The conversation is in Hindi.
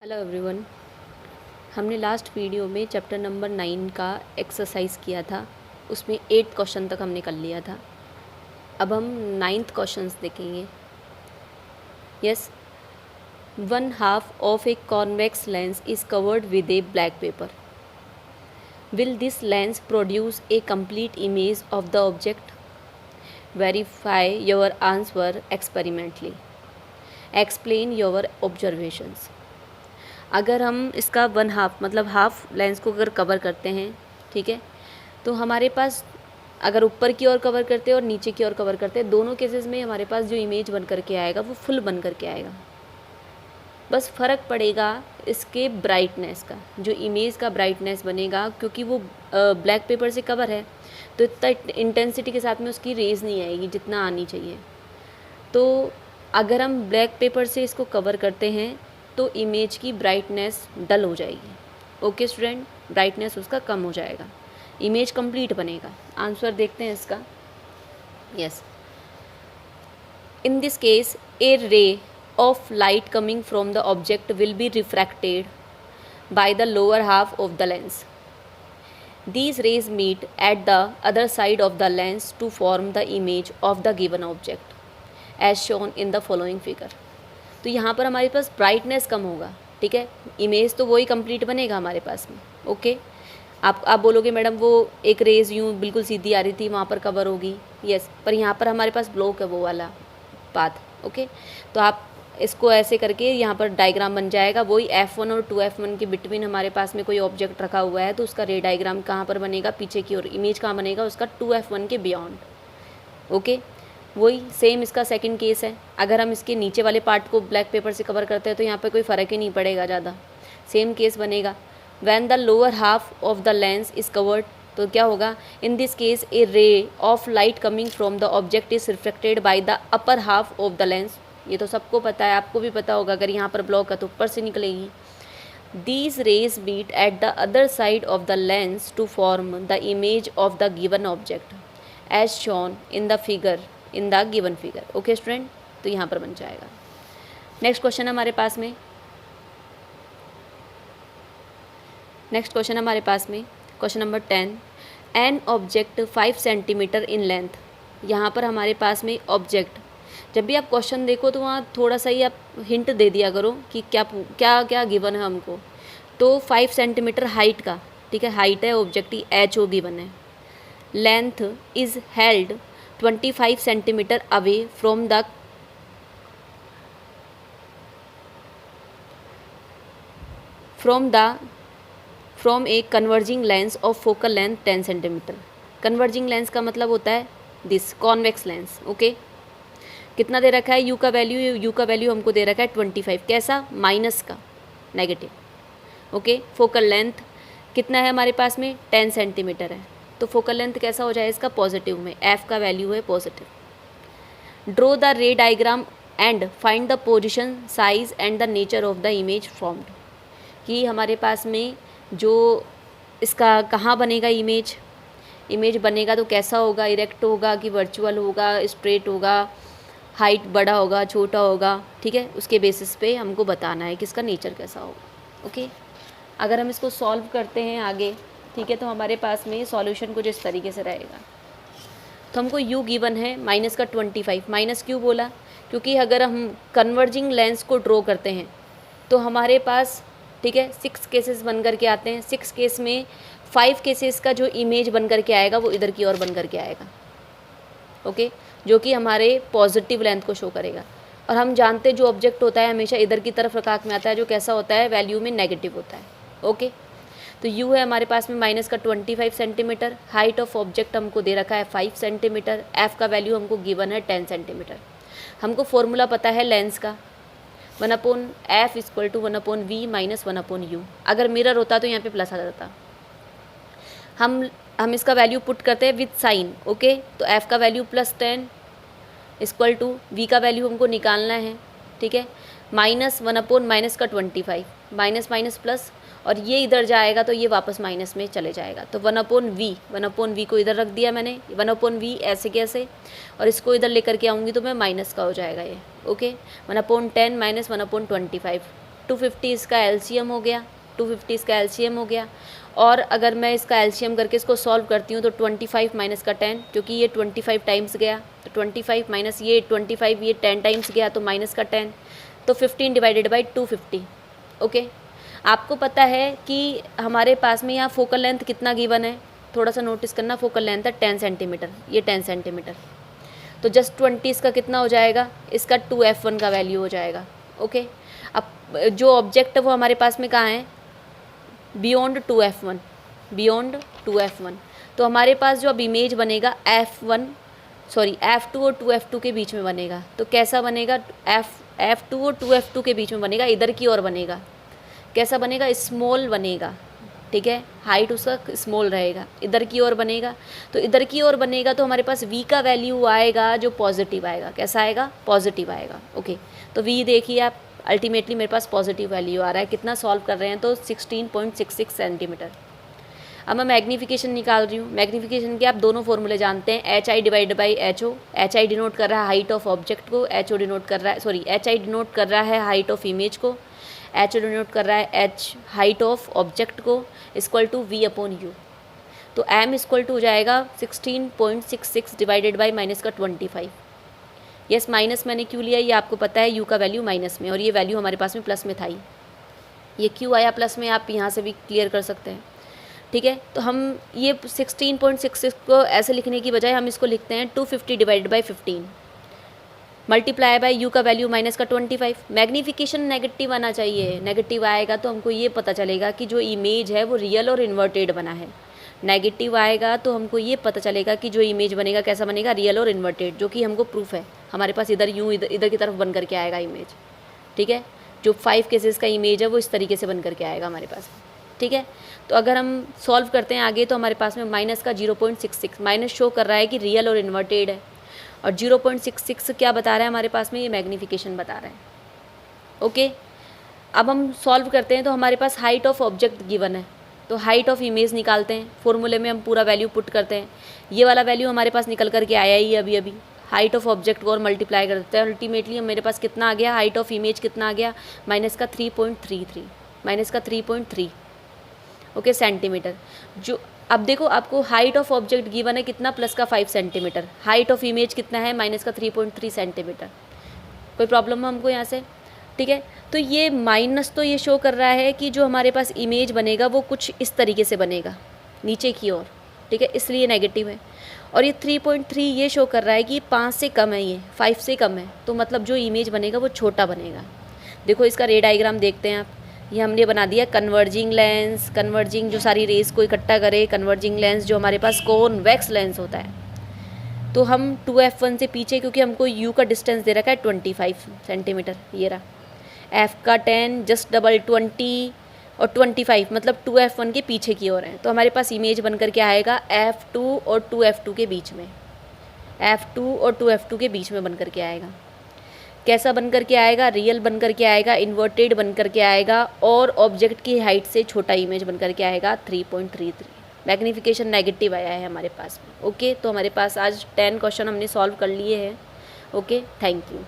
Hello everyone. हमने लास्ट वीडियो में चैप्टर नंबर 9 का एक्सरसाइज किया था, उसमें 8 क्वेश्चन तक हमने कर लिया था। अब हम 9th क्वेश्चंस देखेंगे। Yes, 1/2 of a convex lens is covered with A black pepper. Will this lens produce a complete image of the object? Verify your answer experimentally. Explain your observations. अगर हम इसका 1/2 मतलब हाफ लेंस को अगर कवर करते हैं, ठीक है, तो हमारे पास अगर ऊपर की ओर कवर करते हैं और नीचे की ओर कवर करते हैं, दोनों केसेस में हमारे पास जो इमेज बन करके आएगा वो फुल बन करके आएगा। बस फ़र्क पड़ेगा इसके ब्राइटनेस का, जो इमेज का ब्राइटनेस बनेगा, क्योंकि वो ब्लैक पेपर से कवर है तो इतना इंटेंसिटी के साथ में उसकी रेज नहीं आएगी जितना आनी चाहिए। तो अगर हम ब्लैक पेपर से इसको कवर करते हैं तो इमेज की ब्राइटनेस डल हो जाएगी। ओके स्टूडेंट, ब्राइटनेस उसका कम हो जाएगा, इमेज कंप्लीट बनेगा। आंसर देखते हैं इसका। Yes, in this case A ray of light coming from the object will be refracted by the lower half of the lens. These rays meet at the other side of the lens to form the image of the given object as shown in the following figure. तो यहाँ पर हमारे पास ब्राइटनेस कम होगा, ठीक है, इमेज तो वही कंप्लीट बनेगा हमारे पास में। ओके, आप बोलोगे मैडम वो एक रेज यूँ बिल्कुल सीधी आ रही थी, वहाँ पर कवर होगी। यस, पर यहाँ पर हमारे पास ब्लॉक है वो वाला पाथ। ओके, तो आप इसको ऐसे करके यहाँ पर डायग्राम बन जाएगा। वही F1 और 2F1 के बिटवीन हमारे पास में कोई ऑब्जेक्ट रखा हुआ है तो उसका रे डायग्राम कहाँ पर बनेगा, पीछे की ओर। इमेज कहाँ बनेगा उसका, 2F1 के बियॉन्ड। ओके, वही सेम इसका सेकंड केस है। अगर हम इसके नीचे वाले पार्ट को ब्लैक पेपर से कवर करते हैं तो यहाँ पे कोई फ़र्क ही नहीं पड़ेगा ज़्यादा, सेम केस बनेगा। When the lower half of the lens is covered, तो क्या होगा, in this case A ray of light coming from the object is reflected by the upper half of the lens. ये तो सबको पता है, आपको भी पता होगा, अगर यहाँ पर ब्लॉक है तो ऊपर से निकलेगी। These rays meet at the other side of the lens to form the image of the given object as shown in the figure, in the given figure. Okay student, तो यहाँ पर बन जाएगा। नेक्स्ट क्वेश्चन हमारे पास में, question number 10। An object 5 centimetre in length. यहाँ पर हमारे पास में ऑब्जेक्ट, जब भी आप क्वेश्चन देखो तो वहाँ थोड़ा सा ही आप हिंट दे दिया करो कि क्या क्या क्या गिवन है हमको। तो 5 सेंटीमीटर हाइट का, ठीक है, हाइट है, ऑब्जेक्ट ही HO गिवन है। Length is held 25 centimetre away from a converging lens of focal length 10 centimetre. Converging lens का मतलब होता है दिस कॉन्वेक्स लेंस। ओके, कितना दे रखा है, यू का वैल्यू हमको दे रखा है 25। कैसा, माइनस का, नेगेटिव। ओके, फोकल लेंथ कितना है हमारे पास में, 10 सेंटीमीटर है, तो फोकल लेंथ कैसा हो जाए इसका, पॉजिटिव में, एफ का वैल्यू है पॉजिटिव। ड्रॉ द रे diagram and find the position, size and the nature of the image formed. कि हमारे पास में जो इसका कहाँ बनेगा इमेज बनेगा तो कैसा होगा, इरेक्ट होगा कि वर्चुअल होगा, स्ट्रेट होगा, हाइट बड़ा होगा, छोटा होगा, ठीक है, उसके बेसिस पे हमको बताना है कि इसका नेचर कैसा होगा। ओके, अगर हम इसको सॉल्व करते हैं आगे, ठीक है, तो हमारे पास में सॉल्यूशन कुछ इस तरीके से रहेगा। तो हमको u गिवन है माइनस का 25। माइनस क्यों बोला, क्योंकि अगर हम कन्वर्जिंग लेंस को ड्रॉ करते हैं तो हमारे पास, ठीक है, 6 केसेस बन करके आते हैं। 6 केस में 5 केसेस का जो इमेज बन करके आएगा वो इधर की ओर बन करके आएगा। ओके, जो कि हमारे पॉजिटिव लेंथ को शो करेगा। और हम जानते हैं जो ऑब्जेक्ट होता है हमेशा इधर की तरफ रकाक में आता है, जो कैसा होता है, वैल्यू में नेगेटिव होता है। ओके, तो u है हमारे पास में माइनस का 25 सेंटीमीटर, हाइट ऑफ ऑब्जेक्ट हमको दे रखा है 5 सेंटीमीटर, f का वैल्यू हमको गिवन है 10 सेंटीमीटर। हमको फॉर्मूला पता है लेंस का, 1/f equal to 1/v minus 1/u। अगर मिरर होता तो यहाँ पे प्लस आ जाता। हम इसका वैल्यू पुट करते हैं विद साइन। ओके, तो f का वैल्यू +10 इक्वल टू v का वैल्यू हमको निकालना है, ठीक है, माइनस 1/ माइनस का 25, माइनस माइनस प्लस, और ये इधर जाएगा तो ये वापस माइनस में चले जाएगा। तो 1/v को इधर रख दिया मैंने, 1/v ऐसे कैसे, और इसको इधर लेकर के आऊँगी तो मैं माइनस का हो जाएगा ये। ओके, 1/10 माइनस 1/25, 250 इसका एलसीएम हो गया, 250 इसका एलसीएम हो गया। और अगर मैं इसका एलसीएम करके इसको सॉल्व करती हूँ तो 25 माइनस का 10, क्योंकि ये 25 टाइम्स गया, तो 25 माइनस ये 25, ये 10 टाइम्स गया तो माइनस का 10, तो 15 डिवाइडेड बाई 250। ओके, आपको पता है कि हमारे पास में यहाँ फोकल लेंथ कितना गिवन है, थोड़ा सा नोटिस करना, फोकल लेंथ है 10 सेंटीमीटर, ये 10 सेंटीमीटर, तो जस्ट 20 इसका कितना हो जाएगा, इसका 2f1 का वैल्यू हो जाएगा। ओके, अब जो ऑब्जेक्ट है वो हमारे पास में कहाँ है, बियॉन्ड 2f1, बियॉन्ड 2f1, तो हमारे पास जो अब इमेज बनेगा f2 और 2f2 के बीच में बनेगा। तो कैसा बनेगा, f2 और 2f2 के बीच में बनेगा, इधर की ओर बनेगा। कैसा बनेगा, स्मॉल बनेगा, ठीक है, हाइट उसका स्मॉल रहेगा, इधर की ओर बनेगा। तो इधर की ओर बनेगा तो हमारे पास v का वैल्यू आएगा जो पॉजिटिव आएगा। कैसा आएगा, पॉजिटिव आएगा। ओके, तो v देखिए आप, अल्टीमेटली मेरे पास पॉजिटिव वैल्यू आ रहा है। कितना सॉल्व कर रहे हैं, तो 16.66 सेंटीमीटर। अब मैं मैग्नीफिकेशन निकाल रही हूँ। मैग्नीफिकेशन के आप दोनों फॉर्मूले जानते हैं, H I divide by H O. H I denote कर रहा है हाइट ऑफ ऑब्जेक्ट को, एच ओ डिनोट कर रहा है, सॉरी, एच आई डिनोट कर रहा है हाइट ऑफ इमेज को, एच ओ डिनोट कर रहा है एच हाइट ऑफ ऑब्जेक्ट को, equal to V upon U. तो एम इक्वल टू हो जाएगा 16.66 डिवाइडेड बाई माइनस का 25। यस, माइनस मैंने क्यों लिया ये आपको पता है, यू का वैल्यू माइनस में और ये वैल्यू हमारे पास में प्लस में था ही। ये क्यों आया प्लस में, आप यहाँ से भी क्लियर कर सकते हैं। ठीक है, तो हम ये 16.66 को ऐसे लिखने की बजाय हम इसको लिखते हैं 250 divided by 15 multiply by you का वैल्यू माइनस का 25। मैग्नीफिकेशन नेगेटिव आना चाहिए, नेगेटिव आएगा तो हमको ये पता चलेगा कि जो इमेज है वो रियल और इन्वर्टेड बना है। नेगेटिव आएगा तो हमको ये पता चलेगा कि जो इमेज बनेगा कैसा बनेगा, रियल और इन्वर्टेड, जो कि हमको प्रूफ है हमारे पास। इधर यूँ इधर की तरफ बन करके आएगा इमेज। ठीक है, जो 5 केसेस का इमेज है वो इस तरीके से बन करके आएगा हमारे पास। ठीक है, तो अगर हम सॉल्व करते हैं आगे तो हमारे पास में माइनस का 0.66 माइनस शो कर रहा है कि रियल और इन्वर्टेड है, और 0.66 क्या बता रहा है हमारे पास में, ये मैग्नीफिकेशन बता रहा है। ओके, अब हम सॉल्व करते हैं तो हमारे पास हाइट ऑफ ऑब्जेक्ट गिवन है, तो हाइट ऑफ इमेज निकालते हैं। फॉर्मूले में हम पूरा वैल्यू पुट करते हैं, ये वाला वैल्यू हमारे पास निकल करके आया ही अभी हाइट ऑफ ऑब्जेक्ट को और मल्टीप्लाई कर देते हैं। अल्टीमेटली मेरे पास कितना आ गया, हाइट ऑफ इमेज कितना आ गया, माइनस का 3.33, माइनस का 3.3 ओके सेंटीमीटर। जो अब देखो आपको हाइट ऑफ ऑब्जेक्ट गिवन है कितना, प्लस का 5 सेंटीमीटर, हाइट ऑफ इमेज कितना है, माइनस का 3.3 सेंटीमीटर। कोई प्रॉब्लम है हमको यहाँ से? ठीक है, तो ये माइनस तो ये शो कर रहा है कि जो हमारे पास इमेज बनेगा वो कुछ इस तरीके से बनेगा नीचे की ओर। ठीक है, इसलिए नेगेटिव है। और ये 3.3 ये शो कर रहा है कि 5 से कम है, ये 5 से कम है, तो मतलब जो इमेज बनेगा वो छोटा बनेगा। देखो इसका रे डायग्राम देखते हैं आप, ये हमने बना दिया कन्वर्जिंग लेंस। कन्वर्जिंग जो सारी रेस को इकट्ठा करे, कन्वर्जिंग लेंस जो हमारे पास कॉन्वेक्स लेंस होता है। तो हम 2f1 से पीछे, क्योंकि हमको u का डिस्टेंस दे रखा है 25 सेंटीमीटर, ये रहा, f का 10 जस्ट डबल 20 और 25 मतलब 2f1 के पीछे की ओर है। तो हमारे पास इमेज बन करके आएगा f2 और 2f2 के बीच में, f2 और 2f2 के बीच में बन करके आएगा। कैसा बन करके आएगा, रियल बन करके आएगा, इन्वर्टेड बन करके आएगा, और ऑब्जेक्ट की हाइट से छोटा इमेज बन करके आएगा 3.33। मैग्नीफिकेशन नेगेटिव आया है हमारे पास में। ओके, तो हमारे पास आज 10 क्वेश्चन हमने सॉल्व कर लिए हैं। Okay, thank you.